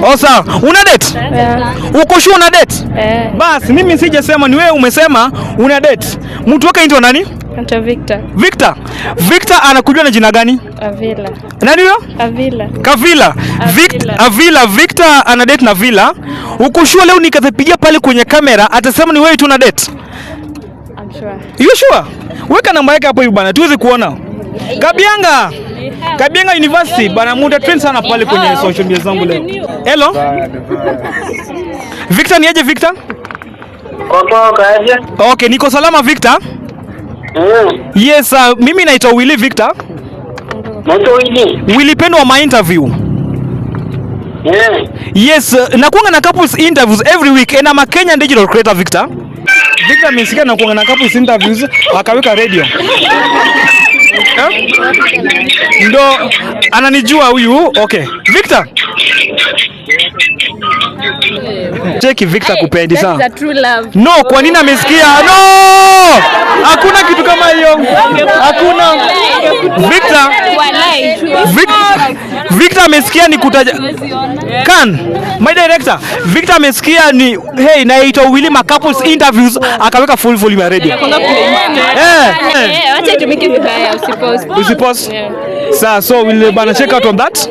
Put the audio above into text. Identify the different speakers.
Speaker 1: Osa, una date?
Speaker 2: Yeah.
Speaker 1: Uko sure una date? Basi mimi sijasema, ni wewe umesema una date. Mtu wake ndio nani?
Speaker 2: Anaitwa Victor.
Speaker 1: Victor. Victor anakujua na jina gani?
Speaker 2: Avila.
Speaker 1: Nani huyo?
Speaker 2: Avila.
Speaker 1: Kavila. Avila. Victor ana date na Villa. Uko sure leo nikazipigia pale kwenye kamera atasema ni wewe tu una date?
Speaker 2: I'm sure.
Speaker 1: You sure? Weka namba yake hapo hivi bana, tuweze kuona. Kabianga University bana, muda trend sana pale kwenye social media zangu leo. Hello? Victor, ni aje Victor? Okay, niko salama Victor. Yes, mimi naitwa Willy Victor. Willy Pendo wa my interview. Yes, nakuanga na couples interviews every week and I'm a Kenyan digital creator Victor. Victor amesikia nakuanga na couples interviews akaweka radio. Ndo ananijua huyu. Okay. Victor. Cheki Victor kupendi sana.
Speaker 2: That's a true love.
Speaker 1: No, kwa nini amesikia? No! Hakuna kitu kama hiyo. Hakuna. Victor amesikia ni kutaja. Kan, my director. Victor amesikia ni hey naitwa Willy couples interviews akaweka full volume ya radio.
Speaker 2: Acha itumike vibaya usipost.
Speaker 1: Usipost. Sasa so we'll check out on that.